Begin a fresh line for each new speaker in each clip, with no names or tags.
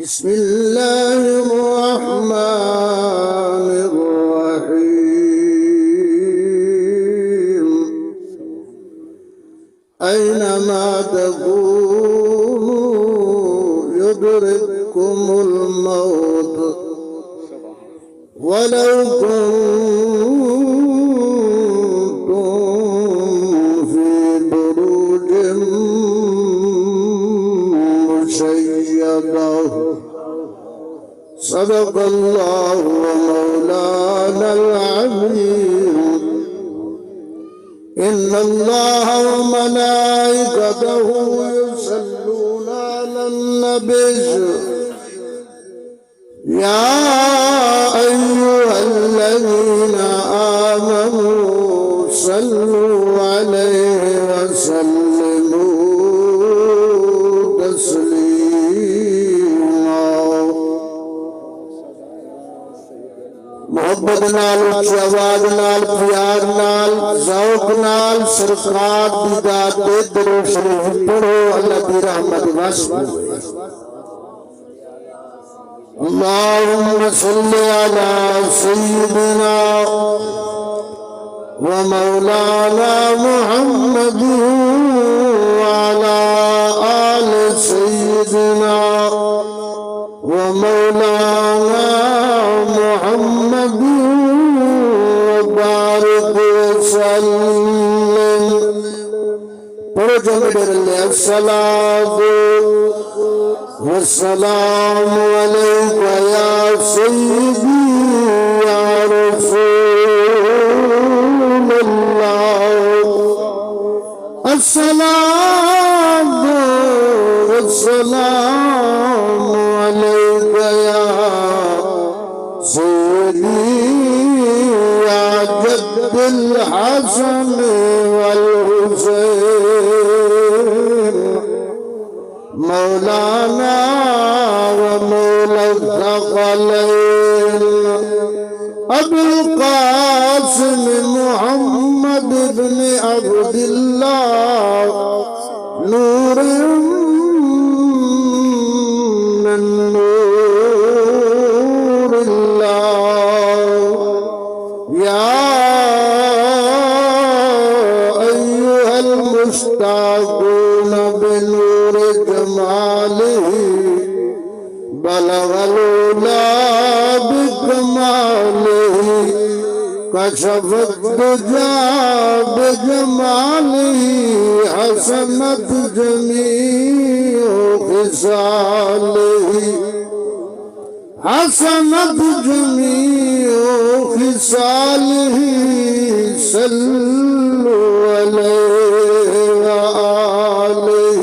بسم الله الرحمن الرحيم أينما تكونوا يدرككم الموت ولو كنتم في بروج مشيدة صدق الله ومولانا العظيم إن الله وملائكته يصلون على النبي يا أيها الذين آمنوا صلوا عليه وسلموا تسليما محبت نال شواز نال پیار نال ذوق نال سرکار دی داد دے درود شریف پڑھو اللہ کی رحمت واسع اللهم صل على سيدنا ومولانا محمد وعلى آل سيدنا ومولانا محمد وبارك وسلم الصلاة والسلام عليك يا سيدي يا رسول الله الصلاة والسلام عليك يا سيدي يا جد الحسن والحسين مولانا ومولى الثقلين أبو القاسم محمد بن عبد الله نور من نور الله يا أيها المشتاقون بنور جماله بلغ الأولى بكماله كشف الدجى بجماله حسنت جميع خصاله حسنت جميع خصاله صلوا عليه وآله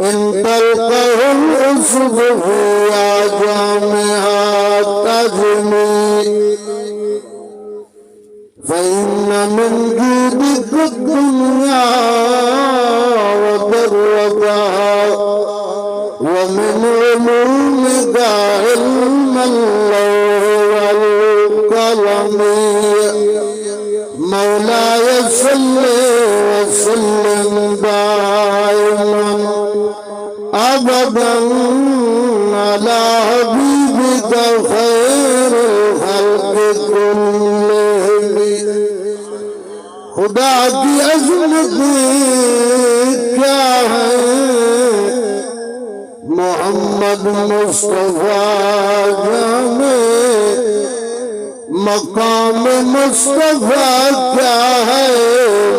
إن تلقه الأسد يا جامع التجميع فإن من جودك الدنيا وذرتها ومن علومك علم اللوح والقلم مولاي صل وسلم دائما أبدا على حبيبك خير الخلق كلهم خدا کی عظمت کیا ہے محمد مصطفیٰ جانے مقام مصطفیٰ کیا ہے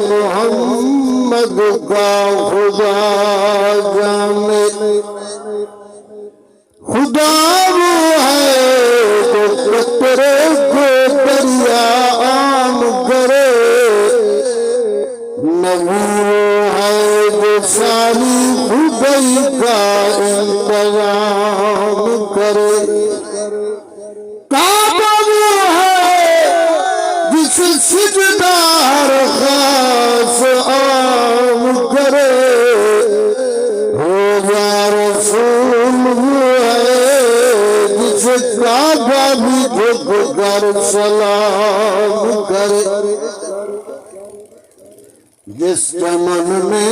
محمد کا خدا جانے خدا وہ ہے جو قطرے کو دریا عام کرے نبی وہ ہے جو ساری خدائی کا انتظام کرے کعبہ وہ ہے جس سجدہ ہر خاص عام کرے ہو یا رسول جس چمن میں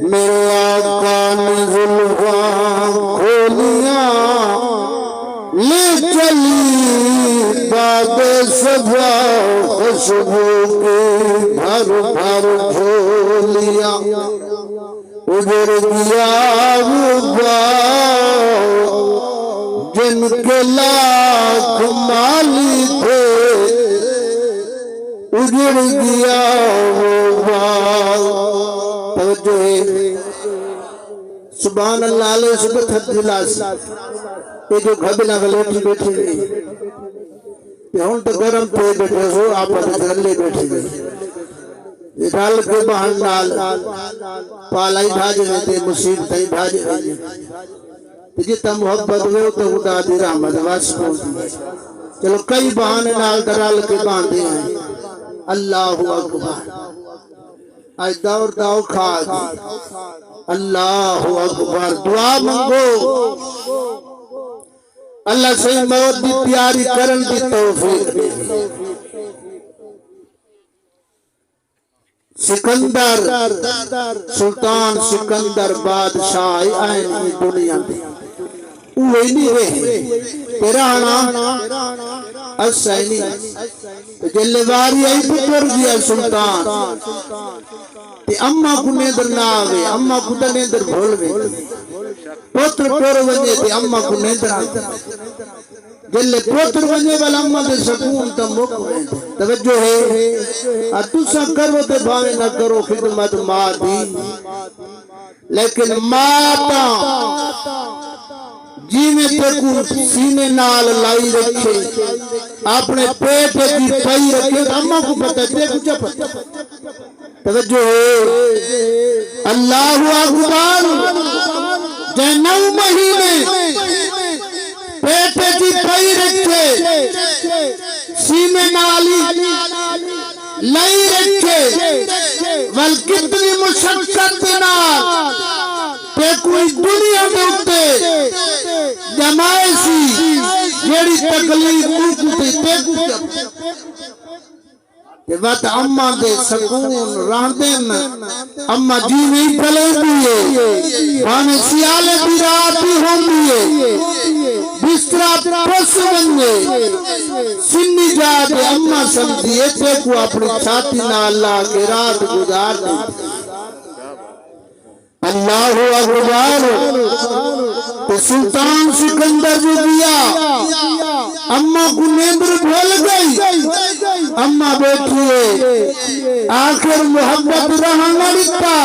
میرے آقا نے زلفاں کھولیاں لے چلی باد سجا خوشبو کی بھر بھر جھولیاں اجڑ گیا وہ باغ جن کے لاکھ مالی تھے اجڑ گیا وہ باغ توجہ ہے سبحان اللہ علیہ سبت حد جلاس یہ جو گھبنا غلیٹی بیٹھے گئی کہ ہون تو گرم پہ بیٹھے ہو آپ دھرلے بیٹھے گئی یہ ڈال کے بہن ڈال پالائی بھاجے رہتے مصیب تائی بھاجے رہتے جتا محبت ہوئے تو خدا دی رحمت واسع ہو دی چلو کئی بہانے نال درال کے باندھے ہیں اللہ اکبر آج دور داؤ کھا دی اللہ اکبر دعا منگو اللہ سے موت دی پیاری کرن دی توفیق سکندر سلطان سکندر بادشاہ آئین کی دنیا دی اوہ نہیں رہے تیرا نام السینی جلے باری آئی پتر گیا سلطان تی اممہ کو نیدر نہ آوے اممہ کو تا نیدر بھول گئے پتر پور ونجے تی اممہ کو نیدر آوے جلے پتر ونجے والا اممہ دے سکون تا مک ہوئے توجہ ہے اتوسا کرو تے بھاوے نہ کرو خدمت ماں دی لیکن ماتا جی میں تکو سینے نال لائی رکھے اپنے پیٹ کی پائی رکھے اممہ کو پتہ ہے کچھ پتہ توجہ ہے اللہ اکبر جے 9 مہینے پیٹ کی پائی رکھے سینے نالی لائی رکھے ول کتنی مشقت نال تے کوئی دنیا دوتے جمائے سی جیڑی تکلیف دوتے تے کچھ کہ وقت اممہ دے سکون راندن اممہ جی نہیں پلے دیئے ہمیں سیالے بھی راتی ہوں دیئے بسترہ پس بننے سنی جا دے اممہ سمجھیے تے کو اپنی چھاتی نہ اللہ کے رات گزار دے اللہ اکبر سلطان سکندر جو دیا اممہ کو نیندر بھول گئی اممہ بیٹھئے آخر محبت رہانا لکھتا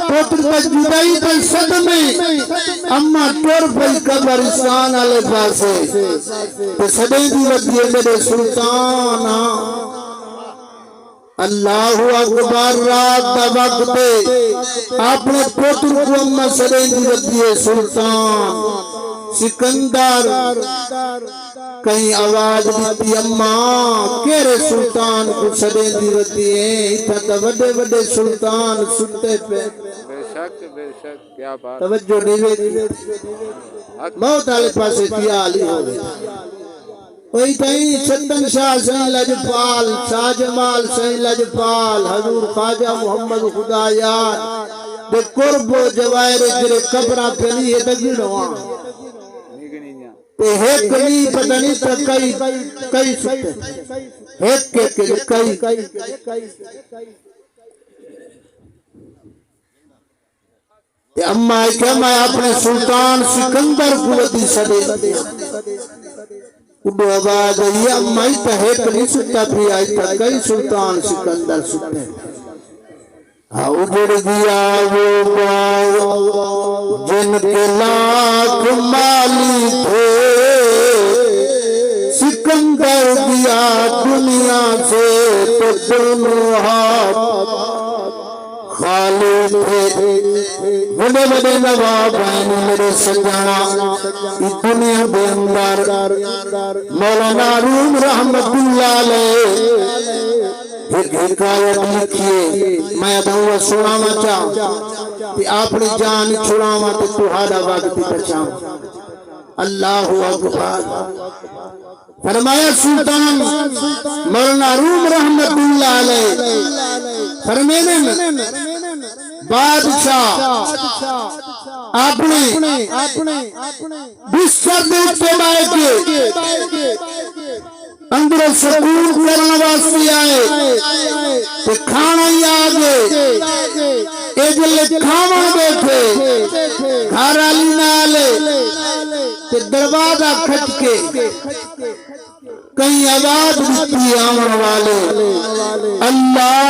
پوتر پر جدائی پر صدمے اممہ ٹور پر قبرستان آلے پاسے تو صدی دی ودیے میرے سلطان اللہ اکبر رات دا وقت اپنے پوتر کو اممہ صدی دی ودیے سلطان سکندر کہیں آواز دیتی اممہ کیرے سلطان کو صدی دی ودیے اتھا تا وڈے وڈے سلطان ستے پہ
بے شک کیا بات
توجہ نہیں تھی موت آلے پاسے تیا علی ہو گئے وہی تہیں چندن شاہ سین لجپال شاہ جمال سین لجپال حضور خواجہ محمد خدا یار دے قرب و جوائر جرے قبرہ پہلی ہے تگی روان تے ہیک نہیں پتہ نہیں تا کئی سکتے ہیک کے کئی تے اممہ ہے کہ میں اپنے سلطان سکندر کو ودی صدی اڈو آواز ہے اممہ ہی تا ہیک نہیں سکتا بھی آئی تا کئی سلطان سکندر سکتے اجڑ گیا وہ باغ جن کے لاکھ مالی تھے سکندر دیا دنیا سے تو دونوں ہاتھ خالی تھے بڑے بڑے نواب ہیں میرے سجانا اس دنیا دے اندر مولانا روم رحمت اللہ علیہ ایک حکایت لکھیے میں ادھوں سنانا چاہوں کہ اپنی جان چھڑاواں تو تہاڈا وقت بچاؤں اللہ اکبر فرمایا سلطان مولانا روم رحمت اللہ علیہ فرمینے بادشاہ اپنے بستر دے اتے بائے کے اندر سکون کرنا واسطے آئے کہ کھانا ہی آگے اے جلے کھانا بیٹھے گھر علی نالے کہ دروازہ کھٹ کے کہیں آواز دیتی آمن والے اللہ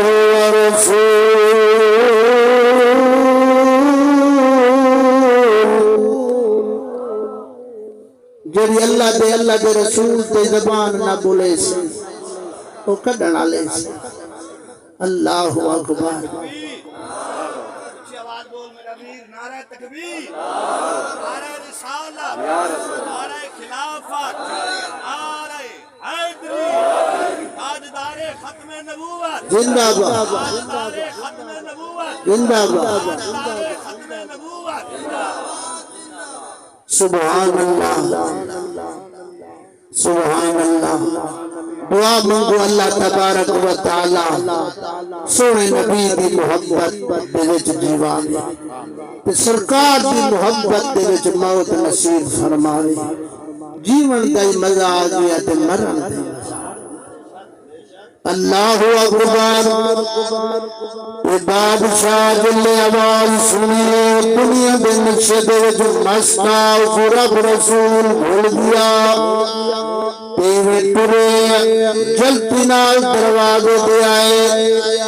ورسول جڑی اللہ دے رسول تے زبان نہ بولے سے وہ کڈنا لے سے اللہ اکبر
نعرہ تکبیر، نعرہ رسالت، نعرہ خلافت، نعرہ حیدری، تاجدار ختم نبوت،
زندہ باد،
تاجدار ختم نبوت،
زندہ باد،
تاجدار ختم نبوت۔
سبحان اللہ، سبحان اللہ۔ دعا منگو اللہ تبارک و تعالی سونے نبی دی محبت دے وچ جیوانے تے سرکار دی محبت دے وچ موت نصیب فرماوے، جیون دا مزہ آ گیا تے مرن دا اللہ اکبر۔ اے بادشاہ جلے آواز سنیے دنیا دے نقشے دے وچ مستا رب رسول بھول گیا تیرے ترے جلتی نال دروازے دے آئے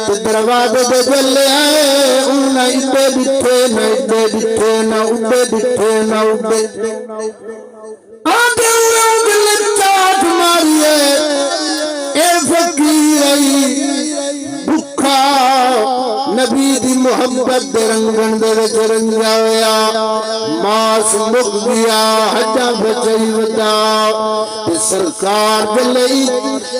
تے دروازے دے جلے آئے انہاں اتے بٹھے نہ اتے بٹھے نہ اتے بٹھے نہ اتے آدھے انگلے چاٹ ماریے اے فقیر بھکھا نبی دی محبت دے رنگن دے وچ رنگیا ہویا ماس مک گیا حجاں بچائی وتا تے سرکار دلے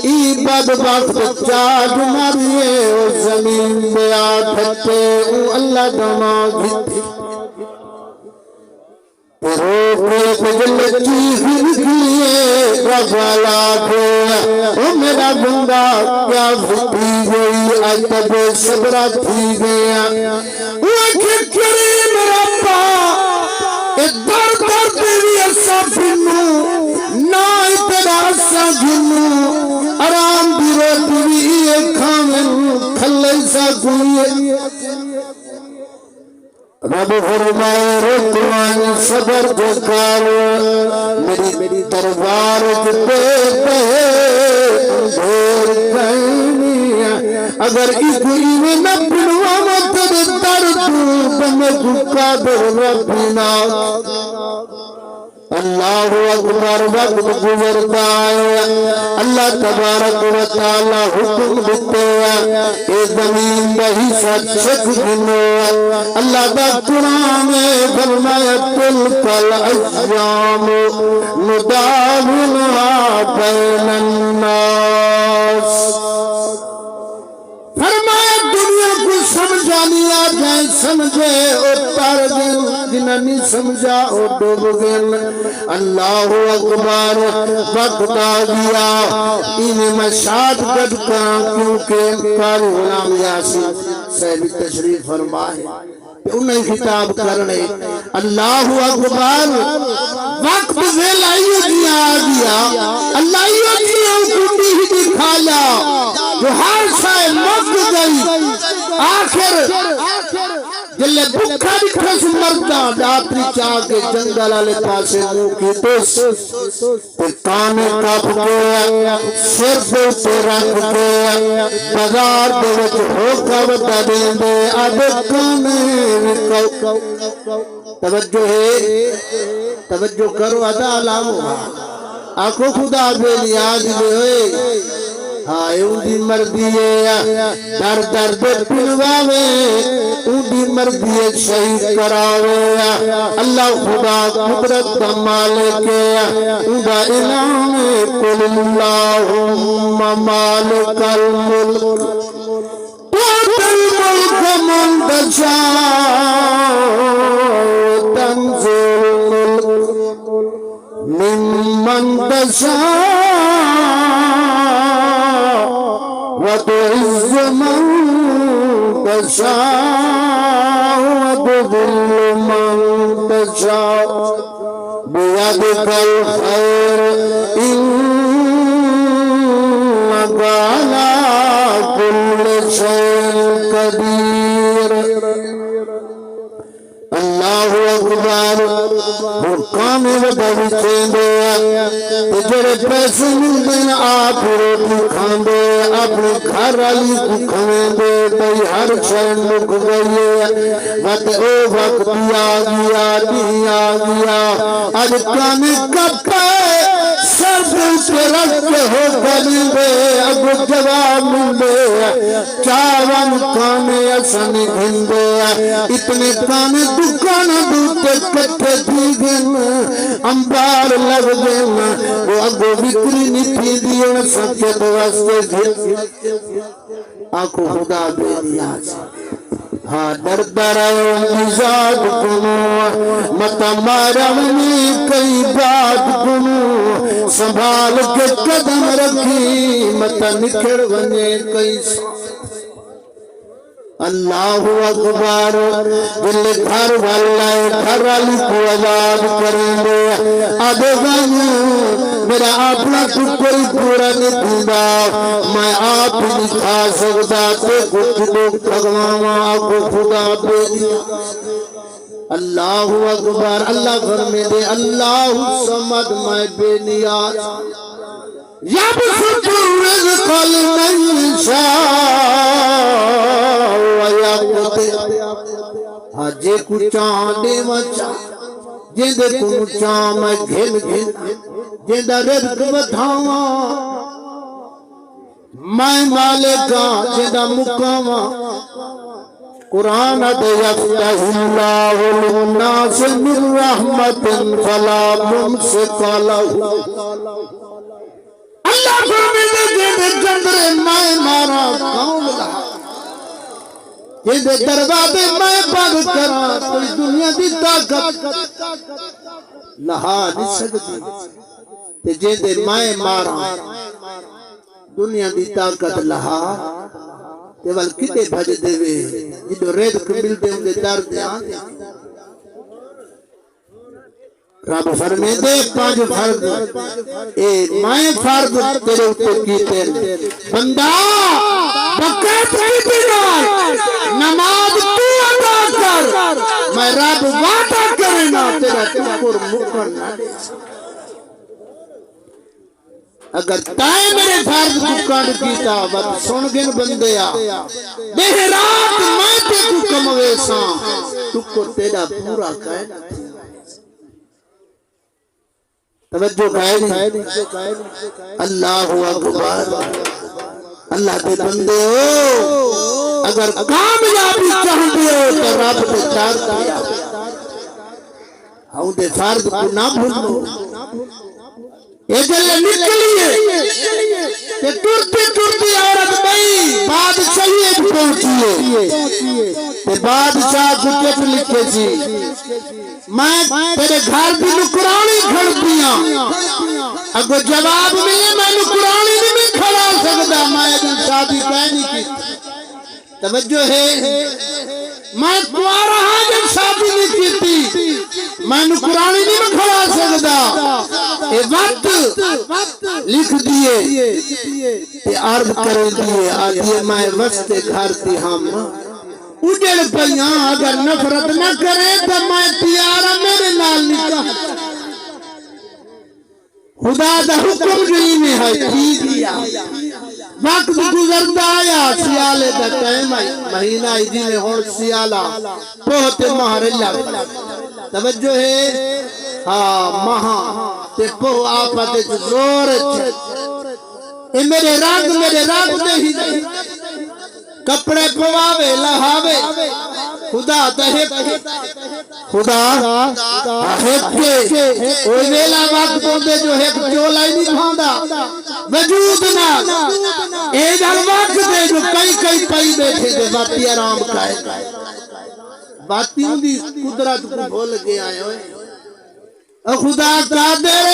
ای بدبخت چاٹ ماریے او زمین دے آ پھٹے او اللہ دما گھتے روکے پجلے چیخ نکلیے رفالا کو او میرا بندہ کیا پھٹی گئی آج تب صبرہ تھی گیا وہ کریم ربا اے در در تیری ایسا پھنو نا اتنا ایسا گھنو آرام دی روٹی بھی ایک کھامن کھلے سا کوئی رب فرمائے رکوان صبر کو کارو میری دربار جتے دھور کہنی اگر اس میں نہ پڑھوا مطر درد بنے بھکا در ربنا اللہ اکبر وقت گزرتا ہے اللہ تبارک و تعالی حکم دیتے ہیں اے زمین بہی سچ گنو اللہ دا قرآن فرمایا تلک الایام نداولها بین الناس فرمایا دنیا کو سمجھا لیا جائے سمجھے اور تار گئن جنہ نہیں سمجھا اور ڈوب گئن اللہ اکبر وقت آ گیا انہیں میں شاد کر کر کیونکہ قاری غلام یاسین صاحب تشریف فرمائے انہیں خطاب کرنے اللہ اکبر وقت سے لائیو دیا آ گیا اللہ دیا کنڈی ہی دکھایا جو ہر شاہ مک گئی آخر جلے بکھا دکھس مردہ ڈاپری چاہ کے جنگل آلے پاسے مو کی توس تے کانے کاپ گیا سر دے تے رکھ گیا بازار دے وچ ہوکا ودا دیں دے آدھے کانے نکو توجہ ہے توجہ کرو ادا علامو آنکھوں خدا بے نیاز دے ہوئے ہائے اندی مردی ہے در در دے پنواوے اندی مردی ہے شہید کراوے اللہ خدا قدرت کا مالک ہے اندہ اعلان قل اللہم مالک الملک تُؤْتِي الملک من تشاء تنزل الملک تشاء وتعز من تشاء وتذل من تشاء بيدك الخير إنك على كل شيء قدير اللہ اکبر حکام بدوی چیندے جڑے پیسے ملدے آپ روٹی کھاندے اپنے گھر والی کو کھاندے بھئی ہر شے مک گئی وقت او وقت آ گیا نہیں آ گیا اج کانے کپے سر سے رکھ کے ہو گلے اگو جواب ملدے چاون کانے اسن گھندے اتنے کانے دکان دوتے کٹھے تھی گن امبار لگ گن وہ اگو بکری نتھی دیون سکے تو واسطے گھن آنکھو خدا بے نیاز ہاں ڈرتا رہو مزاج کنو مت مارونی کئی بات کنو سنبھال کے قدم رکھی مت نکھڑ ونے کئی اللہ اکبر دل گھر والے گھر والی کو آزاد کریں گے ادھر میرا اپنا تو کوئی پورا نہیں دینا میں آپ نہیں کھا سکتا تے کچھ لوگ بھگوانا کو خدا دے دیا اللہ اکبر اللہ فرمے دے اللہ سمد میں بے نیاز یبسط الرزق لمن یشاء ویقدر جے کو چاندے وچا جیندے کو چاں میں گھن گھن جیندہ رزق بدھاواں میں مالکا جیندہ مقاواں قرآن دے یفتح اللہ للناس من رحمت فلا ممسک لہ اللہ فرمیدے جیندے جندرے میں مارا کون لہا جیندے دروازے میں بند کرا کوئی دنیا دی طاقت لہا نہیں سکتی تے جیندے میں مارا دنیا دی طاقت لہا تے وال کتے بھج دے وے جدو رزق ملدے ہوں دے در دے آندے رب فرمے دے پانچ فرد اے میں فرد تیرے اوپر کیتے بندہ بقیت کی بنا نماز تو ادا کر میں رب وعدہ کرنا تیرا ٹکر مکر نہ دے اگر تائیں میرے فرد کو کانڈ کیتا وقت سن گن بندے آ بہرات میں تے کو کموے ساں ٹکر تیرا پورا کائنا توجہ نہیں اللہ اکبر اللہ دے بندے ہو اگر کامیابی چاہتے ہو تو رب دے چار دیا ہوں دے فرد کو نہ بھولو یہ گلے نکلیے کہ ٹرتی ٹرتی عورت بھئی بادشاہیت پہنچیے کہ بادشاہ کو کچھ لکھے جی میں تیرے گھر بھی نکرانی کھڑ دیا اگر جواب ملے میں نکرانی نہیں میں کھڑا سکتا میں دن شادی کہنی کی توجہ ہے میں توارا ہاں جب شادی نہیں کیتی میں نکرانی نہیں میں کھڑا سکتا اے وقت لکھ دیئے اے عرض کرے دیئے آدھیے میں وسط گھر تھی ہم اجڑ پیاں اگر نفرت نہ کرے تو میں تیارہ میرے نال نکاح خدا دا حکم جئی میں ہے ٹھیک دیا وقت گزرتا آیا سیالے دا ٹائم آئی مہینہ ایدی میں ہون سیالہ بہت مہر اللہ توجہ ہے ہاں مہا تے پو آپا تے زور اے میرے رنگ دے ہی کپڑے پواوے لہاوے خدا تہک خدا ہک کے اوہ ویلا وقت پوندے جو ہک چولا ہی نہیں بھاندا وجود نہ اے جل وقت دے جو کئی پائی بیٹھے دے باتی آرام کھائے باتیوں دی قدرت کو بھول گیا ہے خدا قادر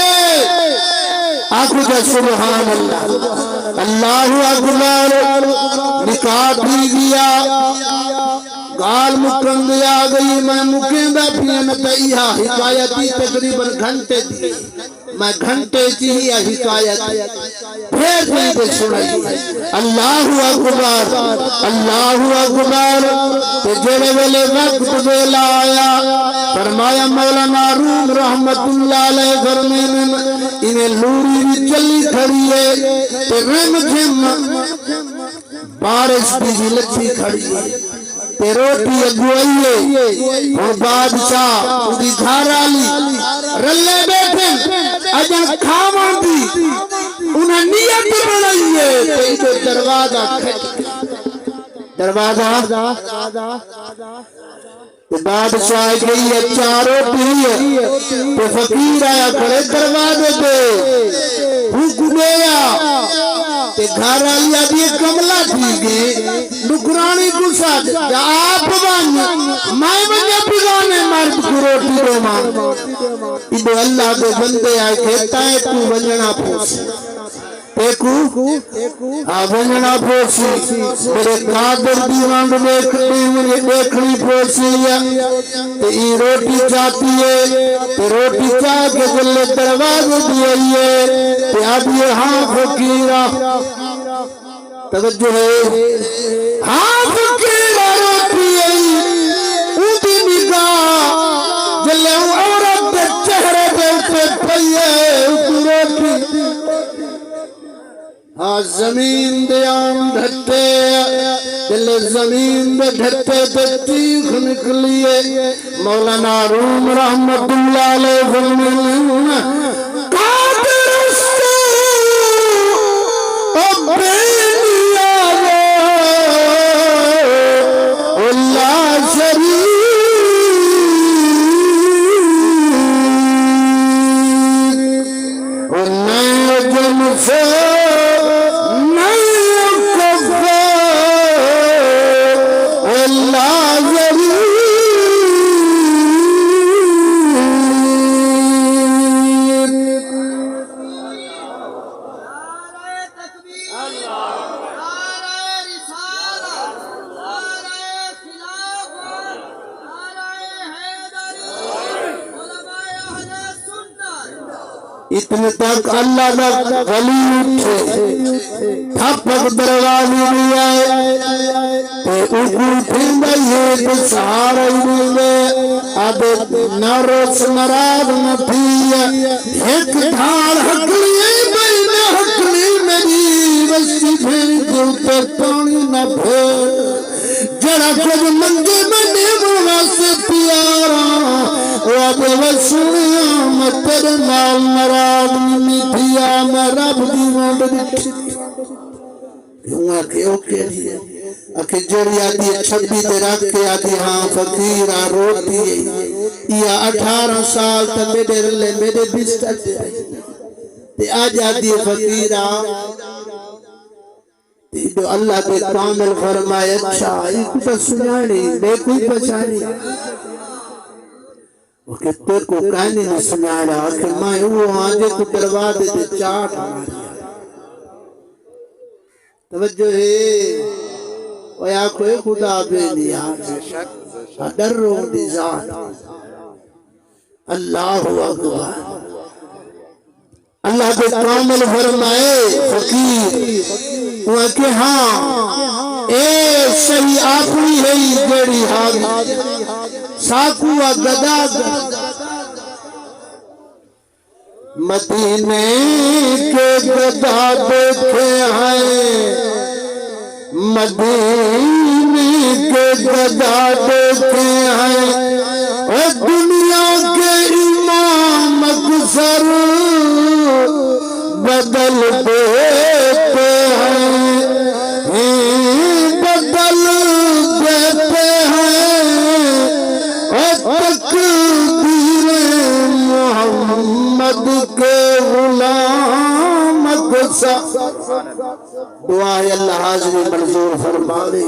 آنکھوں جا سبحان اللہ اللہ اکبر نکاح بھی گیا گال مکن دیا گئی میں مکن دا پیان تیہا حکایتی تقریباً گھنٹے دی میں گھنٹے چیہی حکایت پھر دے سنائی اللہ اکبر تے جڑے ویلے وقت ویلا آیا فرمایا مولانا روم رحمت اللہ علیہ فرمین انہیں لوری بھی چلی کھڑی ہے تے رم جھم بارش بھی لچھی کھڑی ہے تے روٹی اگوائیے اور بادشاہ اُدھی گھر آلی رلے بیٹھے اجن کھاواں دی انہیں نیت بنائیے تے ادھو دروازہ کھڑی دروازہ تے بادشاہ گئی ہے چار روٹی ہے تے فقیر آیا کھڑے دروازے تے حکم دیا تے گھر آلیا بھی کملہ تھی گئے نکرانی گسا جا آپ بانی میں بجے پگانے مرد کو روٹی دو ماں ادھو اللہ دے بندے آئے کہتا ہے تو بنجنا پوسی ایکو ونجنا پوسی میرے قادر دیوان دیکھنی پوسی تے ای روٹی چاہتی ہے تے روٹی چاہ کے دلے دروازے دیئیے تے آدھیے ہاں فقیرہ توجہ ہے ہاں فقیرہ روٹی ہے اونٹی نگاہ جلے عورت دے چہرے دے پہ پئیے روٹی ہاں زمین دے آم ڈھٹے دل زمین دے ڈھٹے تے چیخ نکلیے مولانا روم رحمت اللہ علیہ فرمین قادر استو ابینی آوے اللہ شریف اور نئے جن سے اتنے تک اللہ کا ولی اٹھے تھپک دروازے نہیں آئے تے اوپر پھر یہ تو سہارا ہی نہیں لے آدھے نہ روس مراد نہ تھی ایک دھار حقلی بین حقلی میری بسی پھر دوتے پانی نہ پھر جڑا کچھ منگے میں نیمونا سے پیارا وعدے وسنیا میں تیرے نال مراد میٹھیا میں رب دی وانڈ دکھی کیوں آکے اوکے دیئے آکے جڑی آدھی چھبی دے رکھ کے آدھی ہاں فقیرہ روٹی ہے یا 18 سال تا میرے رلے میرے بستر دے تے آج آدھی فقیرہ تو اللہ کے کامل فرمائے اچھا ایک تو سنانی بے کوئی پچھانی کہ تیر کو کہنے نہیں سنا رہا کہ میں وہ آنجے کو دروا دیتے چاٹ ہماری توجہ ہے ویا کوئی خدا بے نیاز در رو دی ذات اللہ اکبر اللہ کے کامل فرمائے فقیر وہ کہ ہاں اے صحیح آخری ہے جڑی حاضر ساکوہ گدا مدینے کے گدا دیکھے ہیں مدینے کے گدا دیکھے ہیں اے دنیا کے امام اکثر بدل دیتے ہیں بدل دیتے ہیں تقدیر محمد کے غلام دعائے اللہ حاضری منظور فرما دے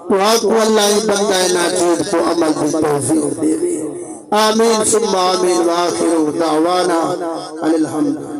دعا کو اللہ ہی بندہ ناچید کو عمل بھی توفیق دے آمین ثم آمین وآخر دعوانا الحمد